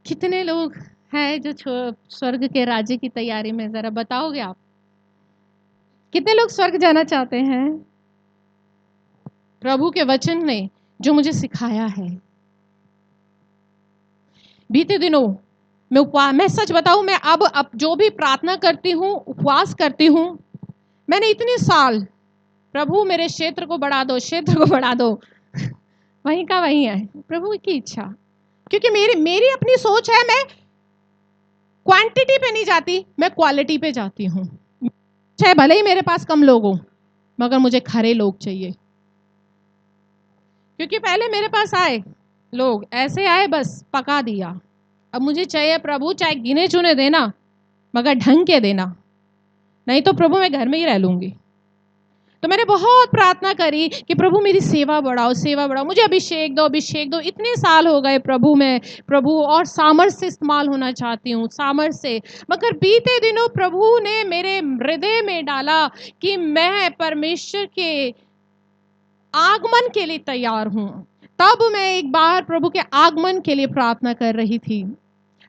कितने लोग हैं जो स्वर्ग के राज्य की तैयारी में, जरा बताओगे आप? कितने लोग स्वर्ग जाना चाहते हैं? प्रभु के वचन ने जो मुझे सिखाया है, बीते दिनों मैं सच बताऊं, मैं अब जो भी प्रार्थना करती हूँ, उपवास करती हूँ, मैंने इतने साल, प्रभु मेरे क्षेत्र को बढ़ा दो, क्षेत्र को बढ़ा दो, वहीं का वहीं है प्रभु की इच्छा। क्योंकि मेरी अपनी सोच है, मैं क्वांटिटी पे नहीं जाती, मैं क्वालिटी पे जाती हूँ। चाहे भले ही मेरे पास कम लोग हो, मगर मुझे खरे लोग चाहिए। क्योंकि पहले मेरे पास आए लोग ऐसे आए, बस पका दिया। अब मुझे चाहिए प्रभु, चाहे गिने चुने देना, मगर ढंग के देना, नहीं तो प्रभु मैं घर में ही रह लूंगी। तो मैंने बहुत प्रार्थना करी कि प्रभु मेरी सेवा बढ़ाओ, सेवा बढ़ाओ, मुझे अभिषेक दो, अभिषेक दो। इतने साल हो गए प्रभु में, प्रभु और सामर्थ से इस्तेमाल होना चाहती हूँ, सामर्थ से। मगर बीते दिनों प्रभु ने मेरे हृदय में डाला कि मैं परमेश्वर के आगमन के लिए तैयार हूँ। तब मैं एक बार प्रभु के आगमन के लिए प्रार्थना कर रही थी।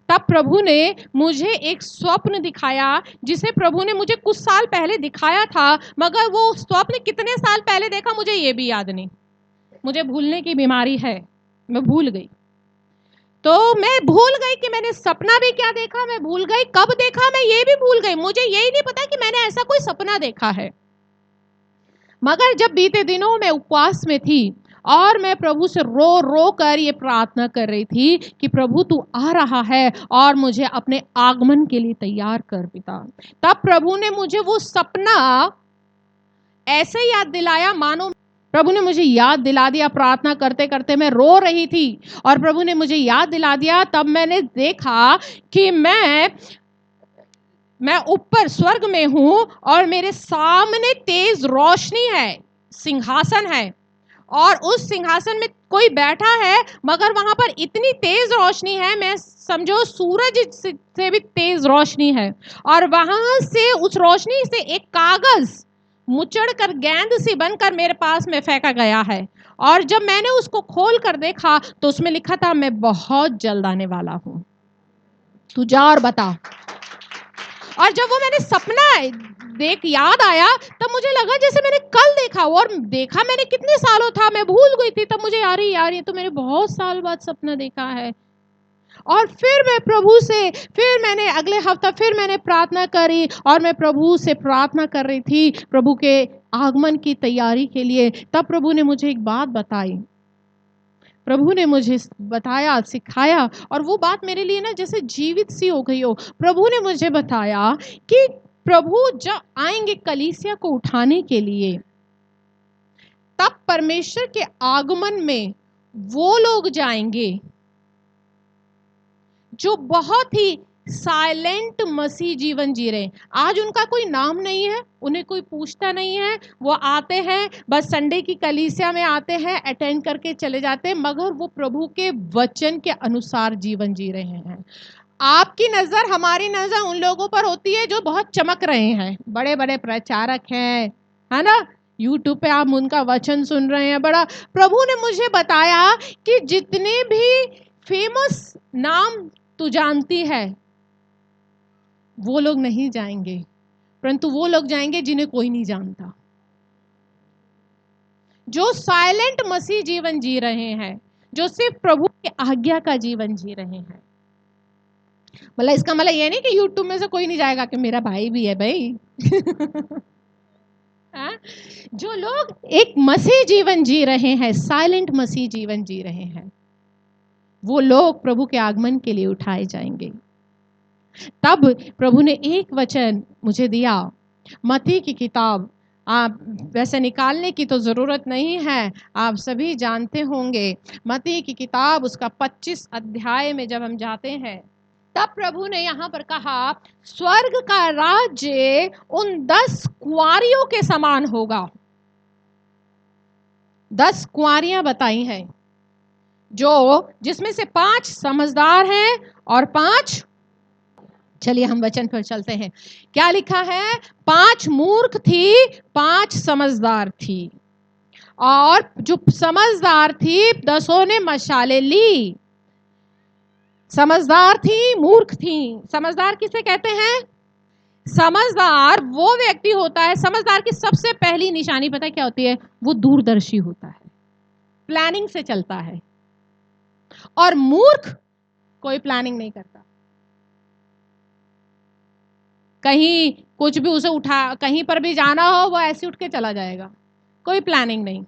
तब प्रभु ने मुझे एक स्वप्न दिखाया, जिसे प्रभु ने मुझे कुछ साल पहले दिखाया था, मगर वो स्वप्न कितने साल पहले देखा मुझे ये भी याद नहीं। मुझे भूलने की बीमारी है, मैं भूल गई। तो मैं भूल गई कि मैंने सपना भी क्या देखा, मैं भूल गई कब देखा, मैं ये भी भूल गई। मुझे यही नहीं पता कि मैंने ऐसा कोई सपना देखा है। मगर जब बीते दिनों मैं उपवास में थी और मैं प्रभु से रो रो कर ये प्रार्थना कर रही थी कि प्रभु तू आ रहा है और मुझे अपने आगमन के लिए तैयार कर पिता, तब प्रभु ने मुझे वो सपना ऐसे याद दिलाया, मानो प्रभु ने मुझे याद दिला दिया। प्रार्थना करते करते मैं रो रही थी और प्रभु ने मुझे याद दिला दिया। तब मैंने देखा कि मैं ऊपर स्वर्ग में हूं और मेरे सामने तेज रोशनी है, सिंहासन है, और उस सिंहासन में कोई बैठा है, मगर वहां पर इतनी तेज रोशनी है, मैं समझो सूरज से भी तेज रोशनी है। और वहां से उस रोशनी से एक कागज मुचड़ कर गेंद सी बनकर मेरे पास में फेंका गया है। और जब मैंने उसको खोल कर देखा तो उसमें लिखा था, मैं बहुत जल्द आने वाला हूं, तू जा और बता। और जब वो मैंने सपना देख याद आया, तब मुझे लगा जैसे मैंने कल देखा, और देखा मैंने कितने सालों था, मैं भूल गई थी। तब मुझे यार ये तो मैंने बहुत साल बाद सपना देखा है। और फिर मैं प्रभु से, फिर मैंने अगले हफ्ता फिर मैंने प्रार्थना करी और मैं प्रभु से प्रार्थना कर रही थी प्रभु के आगमन की तैयारी के लिए। तब प्रभु ने मुझे एक बात बताई, प्रभु ने मुझे बताया, सिखाया, और वो बात मेरे लिए ना जैसे जीवित सी हो गई हो। प्रभु ने मुझे बताया कि प्रभु जब आएंगे कलीसिया को उठाने के लिए, तब परमेश्वर के आगमन में वो लोग जाएंगे जो बहुत ही साइलेंट मसीह जीवन जी रहे हैं। आज उनका कोई नाम नहीं है, उन्हें कोई पूछता नहीं है, वो आते हैं बस संडे की कलीसिया में आते हैं, अटेंड करके चले जाते हैं, मगर वो प्रभु के वचन के अनुसार जीवन जी रहे हैं। आपकी नजर, हमारी नजर उन लोगों पर होती है जो बहुत चमक रहे हैं, बड़े बड़े प्रचारक हैं, है ना, यूट्यूब पे आप उनका वचन सुन रहे हैं बड़ा। प्रभु ने मुझे बताया कि जितने भी फेमस नाम तू जानती है, वो लोग नहीं जाएंगे, परंतु वो लोग जाएंगे जिन्हें कोई नहीं जानता, जो साइलेंट मसीह जीवन जी रहे हैं, जो सिर्फ प्रभु की आज्ञा का जीवन जी रहे हैं। मतलब इसका मतलब ये नहीं कि यूट्यूब में से कोई नहीं जाएगा, कि मेरा भाई भी है भाई। जो लोग एक मसीह जीवन जी रहे हैं, साइलेंट मसीह जीवन जी रहे हैं, वो लोग प्रभु के आगमन के लिए उठाए जाएंगे। तब प्रभु ने एक वचन मुझे दिया, मत्ती की किताब, आप वैसे निकालने की तो जरूरत नहीं है, आप सभी जानते होंगे। मत्ती की किताब उसका 25 अध्याय में जब हम जाते हैं, तब प्रभु ने यहां पर कहा, स्वर्ग का राज्य उन 10 कुंवारियों के समान होगा। 10 कुंवारियां बताई हैं, जिसमें से 5 समझदार हैं और 5, चलिए हम वचन पर चलते हैं। क्या लिखा है? 5 मूर्ख थी, 5 समझदार थी, और जो समझदार थी 10 ने मशाले ली। समझदार थी, मूर्ख थी। समझदार किसे कहते हैं? समझदार वो व्यक्ति होता है, समझदार की सबसे पहली निशानी पता है क्या होती है? वो दूरदर्शी होता है, प्लानिंग से चलता है। और मूर्ख कोई प्लानिंग नहीं करता। कहीं कुछ भी उसे उठा, कहीं पर भी जाना हो वो ऐसे उठ के चला जाएगा, कोई प्लानिंग नहीं।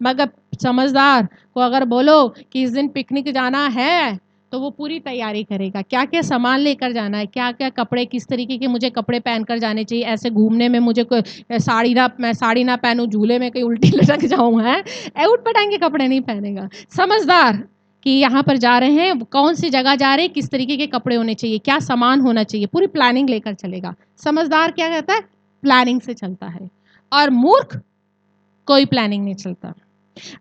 मगर समझदार को अगर बोलो कि इस दिन पिकनिक जाना है तो वो पूरी तैयारी करेगा, क्या क्या सामान लेकर जाना है, क्या क्या कपड़े, किस तरीके के मुझे कपड़े पहनकर जाने चाहिए, ऐसे घूमने में मुझे कोई मैं साड़ी ना पहनूं, झूले में कहीं उल्टी लटक जाऊं, है उठ पटांग के कपड़े नहीं पहनेगा। समझदार कि यहाँ पर जा रहे हैं, कौन सी जगह जा रहे हैं, किस तरीके के कपड़े होने चाहिए, क्या सामान होना चाहिए, पूरी प्लानिंग लेकर चलेगा। समझदार क्या कहता है? प्लानिंग से चलता है। और मूर्ख कोई प्लानिंग नहीं चलता।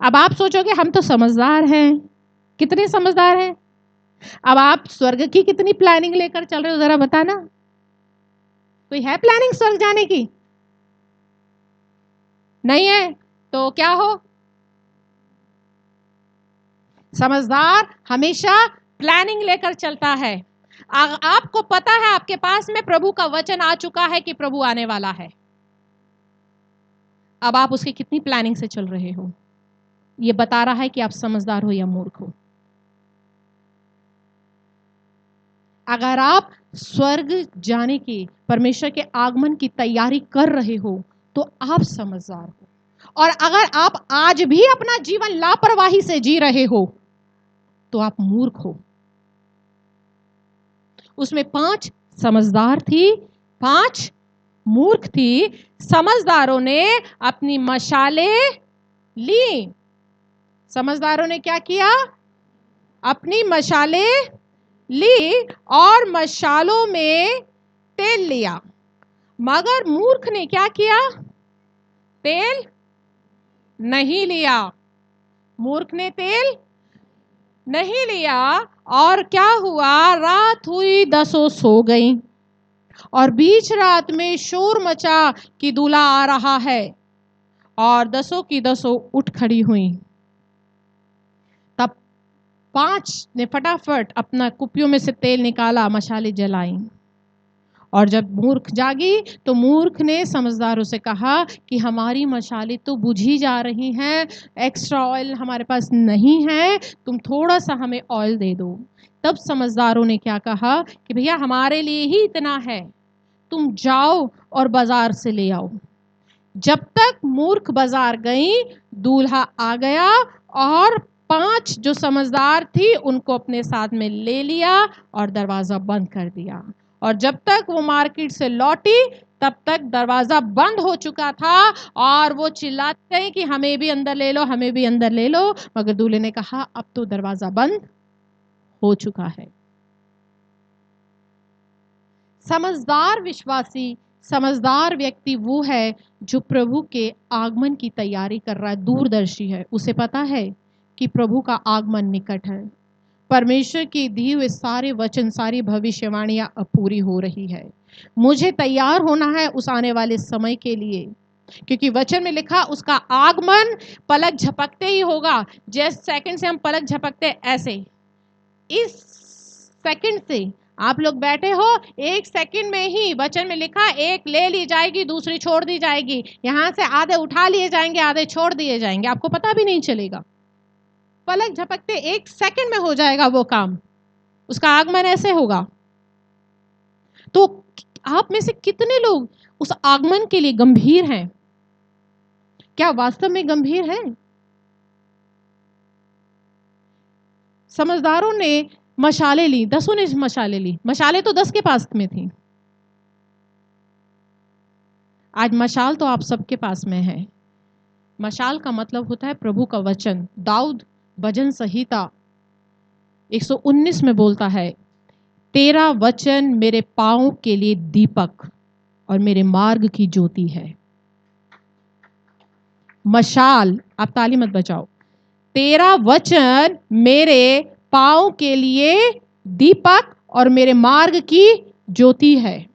अब आप सोचोगे हम तो समझदार हैं, कितने समझदार हैं? अब आप स्वर्ग की कितनी प्लानिंग लेकर चल रहे हो, जरा बताना। कोई है प्लानिंग स्वर्ग जाने की? नहीं है तो क्या हो? समझदार हमेशा प्लानिंग लेकर चलता है। आपको पता है आपके पास में प्रभु का वचन आ चुका है कि प्रभु आने वाला है, अब आप उसकी कितनी प्लानिंग से चल रहे हो, ये बता रहा है कि आप समझदार हो या मूर्ख हो। अगर आप स्वर्ग जाने की, परमेश्वर के आगमन की तैयारी कर रहे हो तो आप समझदार हो। और अगर आप आज भी अपना जीवन लापरवाही से जी रहे हो तो आप मूर्ख हो। उसमें 5 समझदार थी, 5 मूर्ख थी। समझदारों ने अपनी मशालें ली। समझदारों ने क्या किया? अपनी मशालें ली और मशालों में तेल लिया। मगर मूर्ख ने क्या किया? तेल नहीं लिया। मूर्ख ने तेल नहीं लिया और क्या हुआ? रात हुई, 10 सो गई और बीच रात में शोर मचा कि दूल्हा आ रहा है, और 10 की 10 उठ खड़ी हुई। तब 5 ने फटाफट अपना कुपियों में से तेल निकाला, मशाले जलाई। और जब मूर्ख जागी तो मूर्ख ने समझदारों से कहा कि हमारी मशालें तो बुझी जा रही हैं, एक्स्ट्रा ऑयल हमारे पास नहीं है, तुम थोड़ा सा हमें ऑयल दे दो। तब समझदारों ने क्या कहा कि भैया हमारे लिए ही इतना है, तुम जाओ और बाजार से ले आओ। जब तक मूर्ख बाजार गई, दूल्हा आ गया और 5 जो समझदार थी उनको अपने साथ में ले लिया और दरवाजा बंद कर दिया। और जब तक वो मार्केट से लौटी तब तक दरवाजा बंद हो चुका था और वो चिल्लाते हैं कि हमें भी अंदर ले लो, हमें भी अंदर ले लो। मगर दूल्हे ने कहा अब तो दरवाजा बंद हो चुका है। समझदार विश्वासी, समझदार व्यक्ति वो है जो प्रभु के आगमन की तैयारी कर रहा है, दूरदर्शी है। उसे पता है कि प्रभु का आगमन निकट है, परमेश्वर की दी हुए सारे वचन, सारी भविष्यवाणियां अब पूरी हो रही है। मुझे तैयार होना है उस आने वाले समय के लिए, क्योंकि वचन में लिखा उसका आगमन पलक झपकते ही होगा। जैसे सेकंड से हम पलक झपकते ऐसे, इस सेकंड से आप लोग बैठे हो, 1 सेकंड में ही वचन में लिखा एक ले ली जाएगी, दूसरी छोड़ दी जाएगी। यहां से आधे उठा लिए जाएंगे, आधे छोड़ दिए जाएंगे, आपको पता भी नहीं चलेगा। पलक झपकते 1 सेकंड में हो जाएगा वो काम। उसका आगमन ऐसे होगा। तो आप में से कितने लोग उस आगमन के लिए गंभीर हैं? क्या वास्तव में गंभीर हैं? समझदारों ने मशाले ली, 10 ने मशाले ली। मशाले तो 10 के पास में थी। आज मशाल तो आप सबके पास में है। मशाल का मतलब होता है प्रभु का वचन। दाऊद भजन संहिता 119 में बोलता है, तेरा वचन मेरे पांव के लिए दीपक और मेरे मार्ग की ज्योति है। मशाल, आप ताली मत बजाओ। तेरा वचन मेरे पांव के लिए दीपक और मेरे मार्ग की ज्योति है।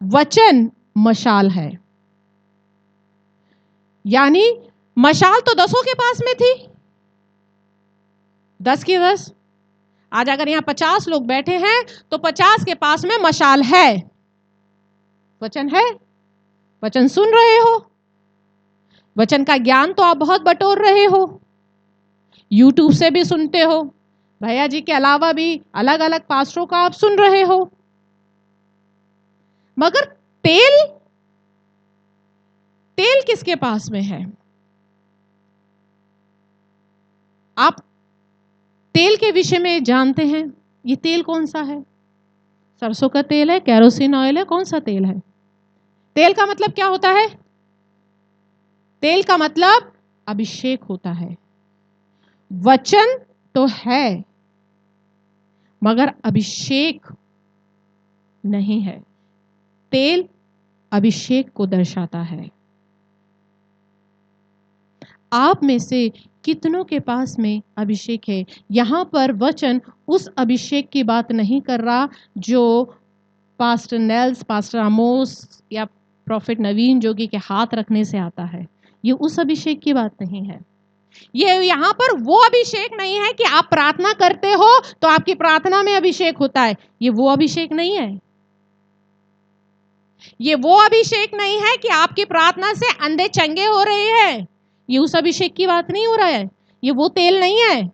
वचन मशाल है। यानी मशाल तो 10 के पास में थी, 10 की 10। आज अगर यहाँ 50 लोग बैठे हैं तो 50 के पास में मशाल है, वचन है, वचन सुन रहे हो, वचन का ज्ञान तो आप बहुत बटोर रहे हो, यूट्यूब से भी सुनते हो, भैया जी के अलावा भी अलग अलग पास्टरों का आप सुन रहे हो, मगर तेल किसके पास में है? आप तेल के विषय में जानते हैं? ये तेल कौन सा है? सरसों का तेल है, कैरोसिन ऑयल है, कौन सा तेल है? तेल का मतलब क्या होता है? तेल का मतलब अभिषेक होता है। वचन तो है मगर अभिषेक नहीं है। तेल अभिषेक को दर्शाता है। आप में से कितनों के पास में अभिषेक है? यहां पर वचन उस अभिषेक की बात नहीं कर रहा जो पास्टर नेल्स, पास्टर आमोस या प्रॉफिट नवीन जोगी के हाथ रखने से आता है। ये उस अभिषेक की बात नहीं है। ये यहां पर वो अभिषेक नहीं है कि आप प्रार्थना करते हो तो आपकी प्रार्थना में अभिषेक होता है। ये वो अभिषेक नहीं है। ये वो अभिषेक नहीं है कि आपकी प्रार्थना से अंधे चंगे हो रहे हैं। ये उस अभिषेक की बात नहीं हो रहा है। ये वो तेल नहीं है।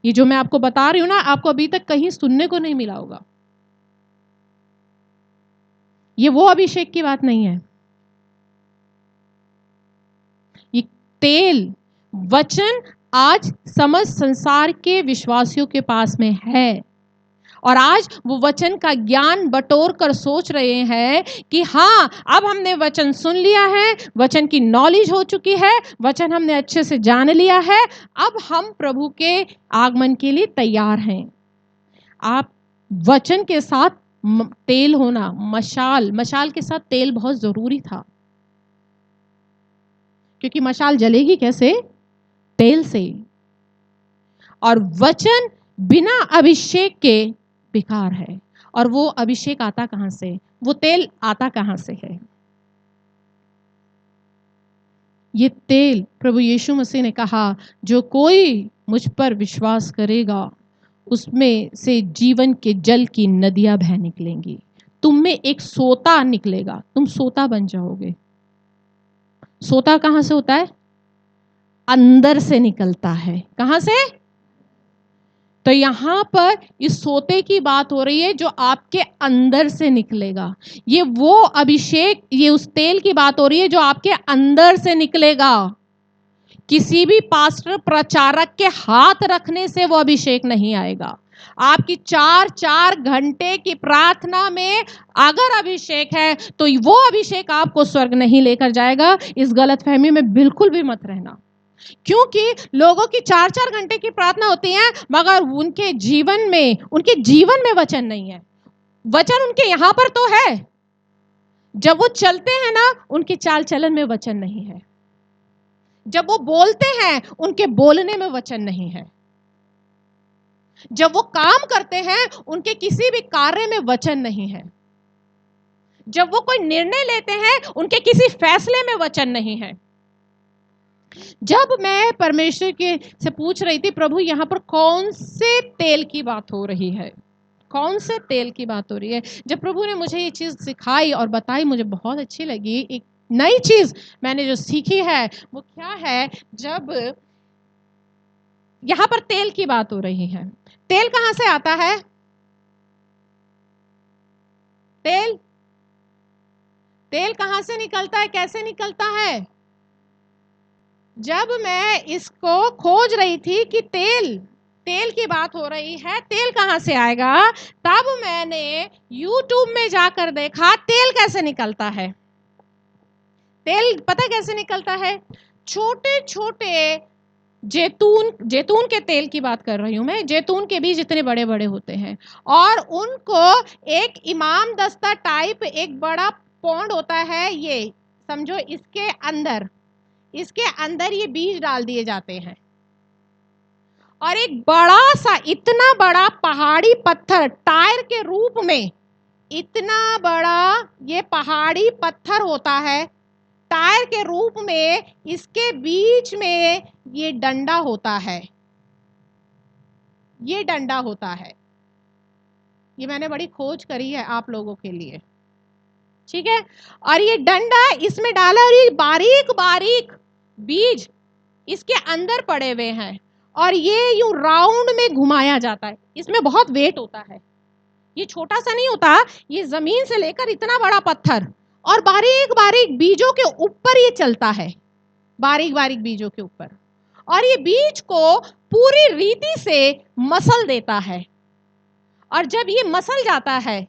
ये जो मैं आपको बता रही हूं ना, आपको अभी तक कहीं सुनने को नहीं मिला होगा। ये वो अभिषेक की बात नहीं है। ये तेल, वचन आज समस्त संसार के विश्वासियों के पास में है और आज वो वचन का ज्ञान बटोर कर सोच रहे हैं कि हाँ, अब हमने वचन सुन लिया है, वचन की नॉलेज हो चुकी है, वचन हमने अच्छे से जान लिया है, अब हम प्रभु के आगमन के लिए तैयार हैं। आप वचन के साथ तेल होना, मशाल के साथ तेल बहुत जरूरी था, क्योंकि मशाल जलेगी कैसे? तेल से। और वचन बिना अभिषेक के बेकार है। और वो अभिषेक आता कहां से? वो तेल आता कहां से है? ये तेल, प्रभु यीशु मसीह ने कहा, जो कोई मुझ पर विश्वास करेगा उसमें से जीवन के जल की नदियां बह निकलेंगी। तुम में एक सोता निकलेगा, तुम सोता बन जाओगे। सोता कहां से होता है? अंदर से निकलता है। कहां से? तो यहां पर इस सोते की बात हो रही है जो आपके अंदर से निकलेगा। ये वो अभिषेक, ये उस तेल की बात हो रही है जो आपके अंदर से निकलेगा। किसी भी पास्टर प्रचारक के हाथ रखने से वो अभिषेक नहीं आएगा। आपकी 4 घंटे की प्रार्थना में अगर अभिषेक है तो वो अभिषेक आपको स्वर्ग नहीं लेकर जाएगा। इस गलतफहमी में बिल्कुल भी मत रहना, क्योंकि लोगों की 4 घंटे की प्रार्थना होती है मगर उनके जीवन में वचन नहीं है। वचन उनके यहां पर तो है, जब वो चलते हैं ना, उनके चाल चलन में वचन नहीं है। जब वो बोलते हैं, उनके बोलने में वचन नहीं है। जब वो काम करते हैं, उनके किसी भी कार्य में वचन नहीं है। जब वो कोई निर्णय लेते हैं, उनके किसी फैसले में वचन नहीं है। जब मैं परमेश्वर के से पूछ रही थी, प्रभु यहाँ पर कौन से तेल की बात हो रही है, कौन से तेल की बात हो रही है, जब प्रभु ने मुझे ये चीज सिखाई और बताई, मुझे बहुत अच्छी लगी। एक नई चीज मैंने जो सीखी है वो क्या है, जब यहाँ पर तेल की बात हो रही है, तेल कहां से आता है? तेल कहां से निकलता है, कैसे निकलता है? जब मैं इसको खोज रही थी कि तेल की बात हो रही है, तेल कहां से आएगा, तब मैंने YouTube में जाकर देखा तेल कैसे निकलता है। तेल पता कैसे निकलता है? छोटे छोटे जैतून के तेल की बात कर रही हूं मैं। जैतून के बीज इतने बड़े बड़े होते हैं और उनको एक इमाम दस्ता टाइप एक बड़ा पौंड होता है, ये समझो, इसके अंदर ये बीज डाल दिए जाते हैं और एक बड़ा सा, इतना बड़ा पहाड़ी पत्थर टायर के रूप में, इतना बड़ा ये पहाड़ी पत्थर होता है, टायर के रूप में इसके बीच में ये डंडा होता है, ये डंडा होता है। ये मैंने बड़ी खोज करी है आप लोगों के लिए, ठीक है। और ये डंडा इसमें डाला और ये बारीक बारीक बीज इसके अंदर पड़े हुए हैं और ये यूं राउंड में घुमाया जाता है। इसमें बहुत वेट होता है, ये छोटा सा नहीं होता, ये जमीन से लेकर इतना बड़ा पत्थर और बारीक बारीक बीजों के ऊपर ये चलता है, बारीक बारीक बीजों के ऊपर। और ये बीज को पूरी रीति से मसल देता है और जब ये मसल जाता है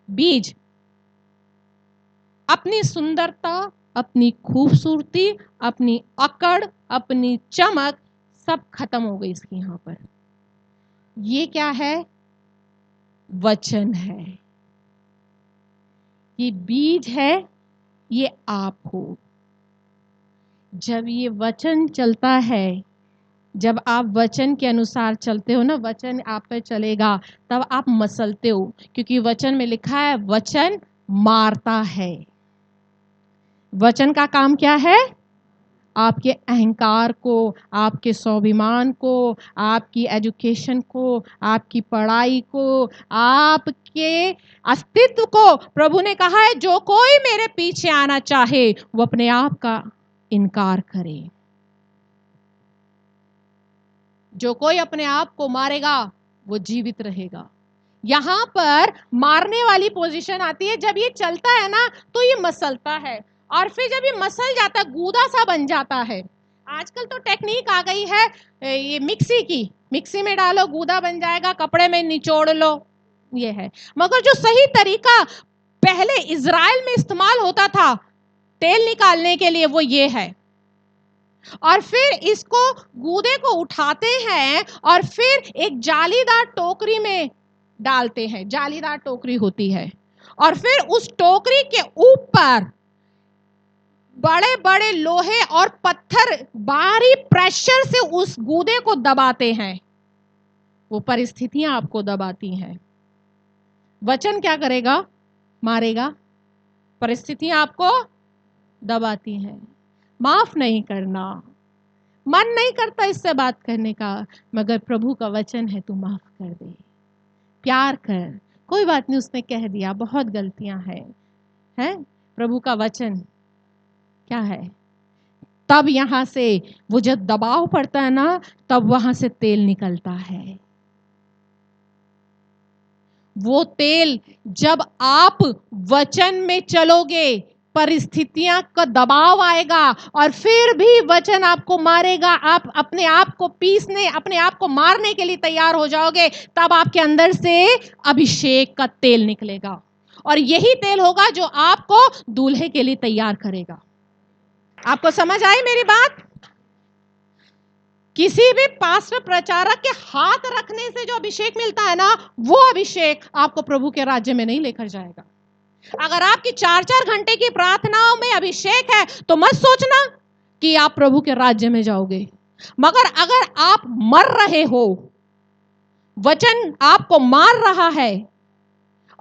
बीज, अपनी सुंदरता, अपनी खूबसूरती, अपनी अकड़, अपनी चमक सब खत्म हो गई इसकी यहां पर। ये क्या है? वचन है। ये बीज है, ये आप हो। जब ये वचन चलता है, जब आप वचन के अनुसार चलते हो ना, वचन आप पे चलेगा, तब आप मसलते हो, क्योंकि वचन में लिखा है वचन मारता है। वचन का काम क्या है? आपके अहंकार को, आपके स्वाभिमान को, आपकी एजुकेशन को, आपकी पढ़ाई को, आपके अस्तित्व को। प्रभु ने कहा है जो कोई मेरे पीछे आना चाहे वो अपने आप का इनकार करे। जो कोई अपने आप को मारेगा वो जीवित रहेगा। यहां पर मारने वाली पोजीशन आती है जब ये चलता है ना, तो ये मसलता है और फिर जब ये मसल जाता है, गूदा सा बन जाता है। आजकल तो टेक्निक आ गई है ये मिक्सी की, मिक्सी में डालो गूदा बन जाएगा, कपड़े में निचोड़ लो, ये है। मगर जो सही तरीका पहले इजराइल में इस्तेमाल होता था तेल निकालने के लिए, वो ये है। और फिर इसको गूदे को उठाते हैं और फिर एक जालीदार टोकरी में डालते हैं, जालीदार टोकरी होती है, और फिर उस टोकरी के ऊपर बड़े बड़े लोहे और पत्थर भारी प्रेशर से उस गूदे को दबाते हैं। वो परिस्थितियां आपको दबाती हैं। वचन क्या करेगा? मारेगा। परिस्थितियां आपको दबाती हैं। माफ नहीं करना, मन नहीं करता इससे बात करने का, मगर प्रभु का वचन है, तू माफ कर दे, प्यार कर, कोई बात नहीं, उसने कह दिया, बहुत गलतियां हैं। प्रभु का वचन क्या है? तब यहां से वो जब दबाव पड़ता है ना, तब वहां से तेल निकलता है। वो तेल जब आप वचन में चलोगे, परिस्थितियां का दबाव आएगा और फिर भी वचन आपको मारेगा, आप अपने आप को पीसने, अपने आप को मारने के लिए तैयार हो जाओगे, तब आपके अंदर से अभिषेक का तेल निकलेगा और यही तेल होगा जो आपको दूल्हे के लिए तैयार करेगा। आपको समझ आई मेरी बात? किसी भी पास्टर प्रचारक के हाथ रखने से जो अभिषेक मिलता है ना, वो अभिषेक आपको प्रभु के राज्य में नहीं लेकर जाएगा। अगर आपकी 4-4 घंटे की प्रार्थनाओं में अभिषेक है तो मत सोचना कि आप प्रभु के राज्य में जाओगे। मगर अगर आप मर रहे हो, वचन आपको मार रहा है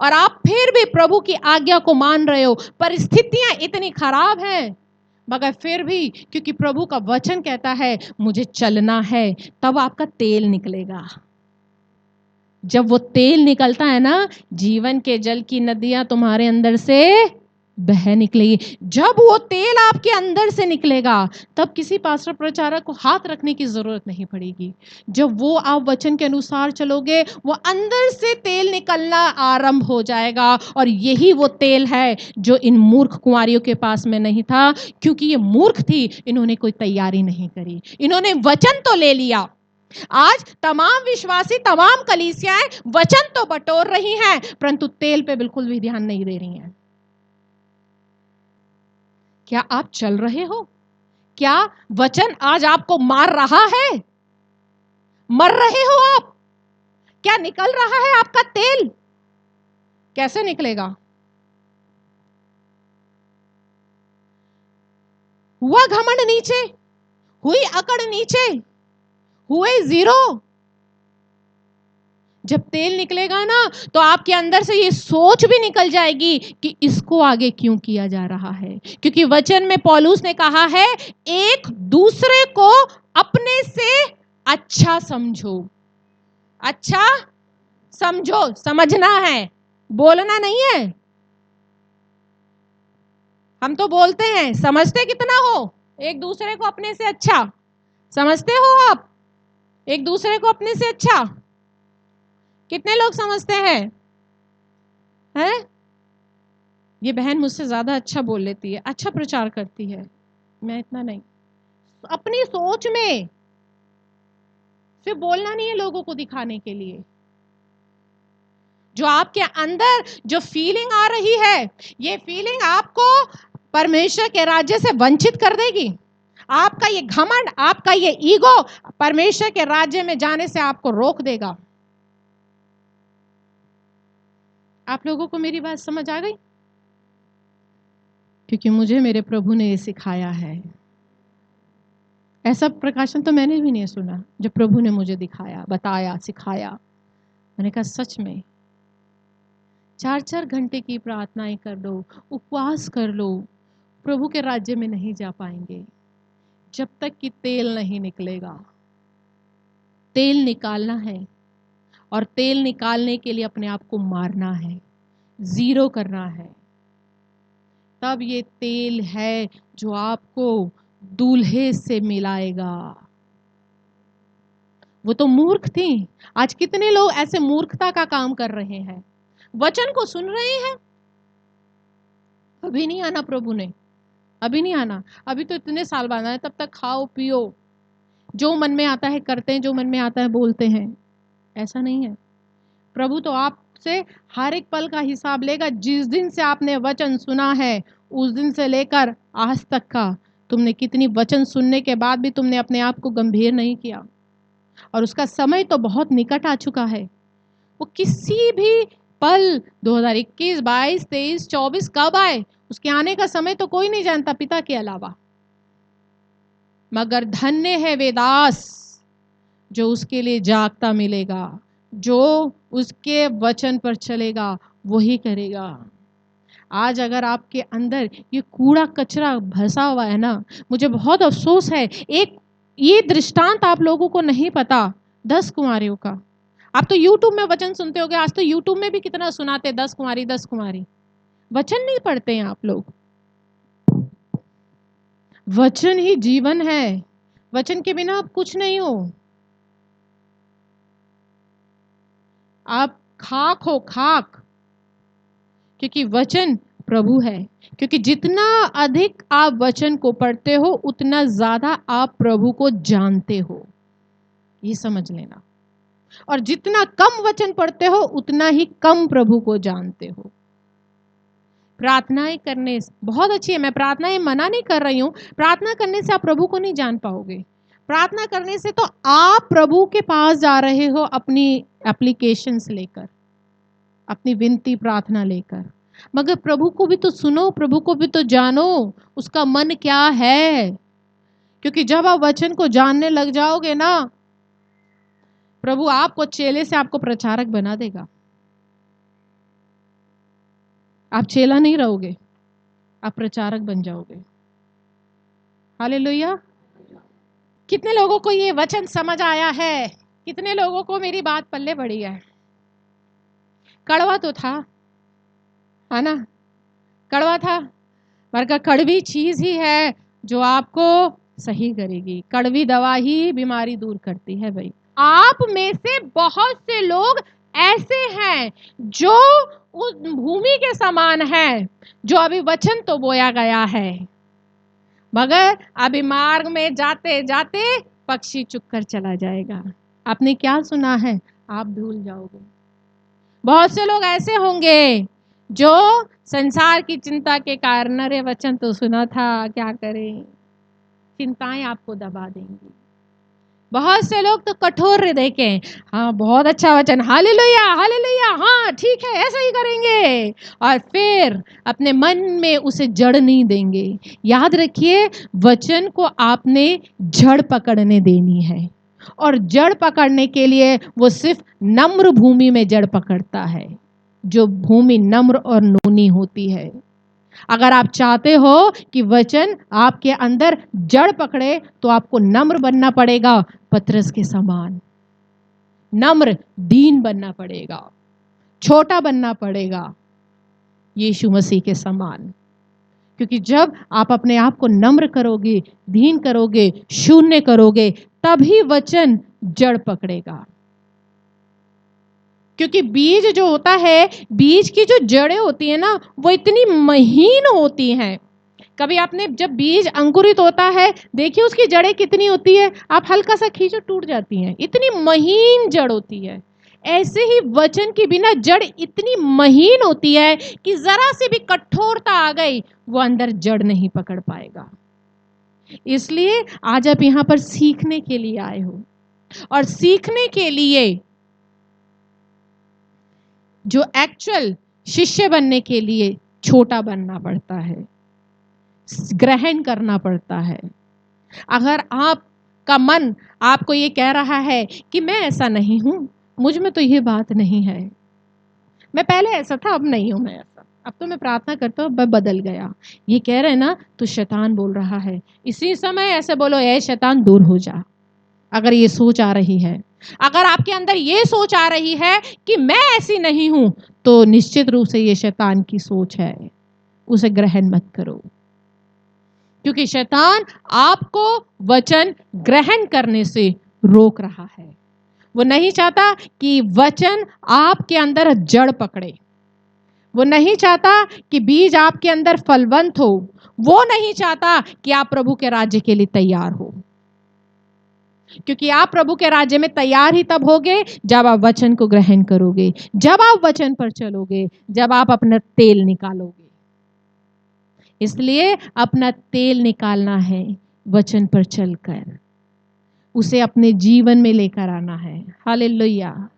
और आप फिर भी प्रभु की आज्ञा को मान रहे हो, परिस्थितियां इतनी खराब हैं, मगर फिर भी क्योंकि प्रभु का वचन कहता है मुझे चलना है, तब आपका तेल निकलेगा। जब वो तेल निकलता है ना, जीवन के जल की नदियां तुम्हारे अंदर से बह निकलेगी। जब वो तेल आपके अंदर से निकलेगा, तब किसी पास्टर प्रचारक को हाथ रखने की जरूरत नहीं पड़ेगी। जब वो आप वचन के अनुसार चलोगे, वो अंदर से तेल निकलना आरंभ हो जाएगा। और यही वो तेल है जो इन मूर्ख कुंवारियों के पास में नहीं था, क्योंकि ये मूर्ख थी, इन्होंने कोई तैयारी नहीं करी, इन्होंने वचन तो ले लिया। आज तमाम विश्वासी, तमाम कलीसियाएं वचन तो बटोर रही हैं, परंतु तेल पे बिल्कुल भी ध्यान नहीं दे रही हैं। क्या आप चल रहे हो? क्या वचन आज आपको मार रहा है? मर रहे हो आप? क्या निकल रहा है आपका तेल? कैसे निकलेगा? हुआ घमंड नीचे, हुई अकड़ नीचे, हुए जीरो। जब तेल निकलेगा ना तो आपके अंदर से ये सोच भी निकल जाएगी कि इसको आगे क्यों किया जा रहा है। क्योंकि वचन में पौलुस ने कहा है, एक दूसरे को अपने से अच्छा समझो। अच्छा समझो, समझना है, बोलना नहीं है। हम तो बोलते हैं, समझते कितना हो एक दूसरे को अपने से अच्छा? समझते हो आप एक दूसरे को अपने से अच्छा? कितने लोग समझते हैं? हैं? ये बहन मुझसे ज्यादा अच्छा बोल लेती है, अच्छा प्रचार करती है, मैं इतना नहीं। अपनी सोच में सिर्फ बोलना नहीं है लोगों को दिखाने के लिए। जो आपके अंदर जो फीलिंग आ रही है, ये फीलिंग आपको परमेश्वर के राज्य से वंचित कर देगी। आपका ये घमंड, आपका ये ईगो परमेश्वर के राज्य में जाने से आपको रोक देगा। आप लोगों को मेरी बात समझ आ गई? क्योंकि मुझे मेरे प्रभु ने ये सिखाया है। ऐसा प्रकाशन तो मैंने भी नहीं सुना जो प्रभु ने मुझे दिखाया, बताया, सिखाया। मैंने कहा सच में 4-4 घंटे की प्रार्थनाएं कर लो, उपवास कर लो, प्रभु के राज्य में नहीं जा पाएंगे जब तक कि तेल नहीं निकलेगा। तेल निकालना है, और तेल निकालने के लिए अपने आप को मारना है, जीरो करना है। तब ये तेल है जो आपको दूल्हे से मिलाएगा। वो तो मूर्ख थी। आज कितने लोग ऐसे मूर्खता का काम कर रहे हैं, वचन को सुन रहे हैं। अभी नहीं आना प्रभु ने, अभी नहीं आना, अभी तो इतने साल बाद है, तब तक खाओ पियो, जो मन में आता है करते हैं, जो मन में आता है बोलते हैं। ऐसा नहीं है। प्रभु तो आपसे हर एक पल का हिसाब लेगा। जिस दिन से आपने वचन सुना है उस दिन से लेकर आज तक का, तुमने कितनी वचन सुनने के बाद भी तुमने अपने आप को गंभीर नहीं किया, और उसका समय तो बहुत निकट आ चुका है। वो किसी भी पल 2021, 22, 23, 24 कब आए, उसके आने का समय तो कोई नहीं जानता पिता के अलावा। मगर धन्य है वे दास जो उसके लिए जागता मिलेगा, जो उसके वचन पर चलेगा वही करेगा। आज अगर आपके अंदर ये कूड़ा कचरा भसा हुआ है ना, मुझे बहुत अफसोस है। एक ये दृष्टांत आप लोगों को नहीं पता 10 कुंवारियों का। आप तो YouTube में वचन सुनते होगे, आज तो YouTube में भी कितना सुनाते 10 कुंवारी 10 कुंवारी। वचन नहीं पढ़ते हैं आप लोग। वचन ही जीवन है, वचन के बिना आप कुछ नहीं हो। आप खाक हो, खाक, क्योंकि वचन प्रभु है। क्योंकि जितना अधिक आप वचन को पढ़ते हो उतना ज्यादा आप प्रभु को जानते हो, ये समझ लेना। और जितना कम वचन पढ़ते हो उतना ही कम प्रभु को जानते हो। प्रार्थनाएं करने बहुत अच्छी है, मैं प्रार्थनाएं मना नहीं कर रही हूं। प्रार्थना करने से आप प्रभु को नहीं जान पाओगे। प्रार्थना करने से तो आप प्रभु के पास जा रहे हो अपनी एप्लीकेशंस लेकर, अपनी विनती प्रार्थना लेकर। मगर प्रभु को भी तो सुनो, प्रभु को भी तो जानो, उसका मन क्या है। क्योंकि जब आप वचन को जानने लग जाओगे ना, प्रभु आपको चेले से आपको प्रचारक बना देगा। आप चेला नहीं रहोगे, आप प्रचारक बन जाओगे। हालेलुया। कितने लोगों को ये वचन समझ आया है? कितने लोगों को मेरी बात पल्ले पड़ी है? कड़वा तो था, है ना, कड़वा था, मगर कड़वी चीज ही है जो आपको सही करेगी। कड़वी दवा ही बीमारी दूर करती है। भाई, आप में से बहुत से लोग ऐसे हैं जो उस भूमि के समान है, जो अभी वचन तो बोया गया है, मगर अभी मार्ग में जाते जाते पक्षी चुगकर चला जाएगा। आपने क्या सुना है आप भूल जाओगे। बहुत से लोग ऐसे होंगे जो संसार की चिंता के कारण, अरे वचन तो सुना था, क्या करें, चिंताएं आपको दबा देंगी। बहुत से लोग तो कठोर हृदय के, हाँ बहुत अच्छा वचन, हालेलुया हालेलुया, हाँ ठीक है ऐसा ही करेंगे, और फिर अपने मन में उसे जड़ नहीं देंगे। याद रखिए, वचन को आपने जड़ पकड़ने देनी है, और जड़ पकड़ने के लिए वो सिर्फ नम्र भूमि में जड़ पकड़ता है, जो भूमि नम्र और नूनी होती है। अगर आप चाहते हो कि वचन आपके अंदर जड़ पकड़े तो आपको नम्र बनना पड़ेगा, पतरस के समान नम्र दीन बनना पड़ेगा, छोटा बनना पड़ेगा यीशु मसीह के समान। क्योंकि जब आप अपने आप को नम्र करोगे, दीन करोगे, शून्य करोगे, तभी वचन जड़ पकड़ेगा। क्योंकि बीज जो होता है, बीज की जो जड़ें होती है ना, वो इतनी महीन होती हैं। कभी आपने जब बीज अंकुरित होता है, देखिए उसकी जड़ें कितनी होती है, आप हल्का सा खींचो टूट जाती हैं, इतनी महीन जड़ होती है। ऐसे ही वचन की बिना जड़ इतनी महीन होती है कि जरा से भी कठोरता आ गई, वो अंदर जड़ नहीं पकड़ पाएगा। इसलिए आज आप यहां पर सीखने के लिए आए हो, और सीखने के लिए जो एक्चुअल शिष्य बनने के लिए छोटा बनना पड़ता है, ग्रहण करना पड़ता है। अगर आपका मन आपको ये कह रहा है कि मैं ऐसा नहीं हूं, मुझ में तो ये बात नहीं है, मैं पहले ऐसा था अब नहीं हूं, मैं ऐसा, अब तो मैं प्रार्थना करता हूं मैं बदल गया, ये कह रहे ना, तो शैतान बोल रहा है। इसी समय ऐसे बोलो, ए शैतान दूर हो जा। अगर ये सोच आ रही है, अगर आपके अंदर ये सोच आ रही है कि मैं ऐसी नहीं हूं, तो निश्चित रूप से ये शैतान की सोच है, उसे ग्रहण मत करो। क्योंकि शैतान आपको वचन ग्रहण करने से रोक रहा है। वो नहीं चाहता कि वचन आपके अंदर जड़ पकड़े, वो नहीं चाहता कि बीज आपके अंदर फलवंत हो, वो नहीं चाहता कि आप प्रभु के राज्य के लिए तैयार हो। क्योंकि आप प्रभु के राज्य में तैयार ही तब होगे जब आप वचन को ग्रहण करोगे, जब आप वचन पर चलोगे, जब आप अपना तेल निकालोगे। इसलिए अपना तेल निकालना है वचन पर चलकर, उसे अपने जीवन में लेकर आना है। हालेलुया।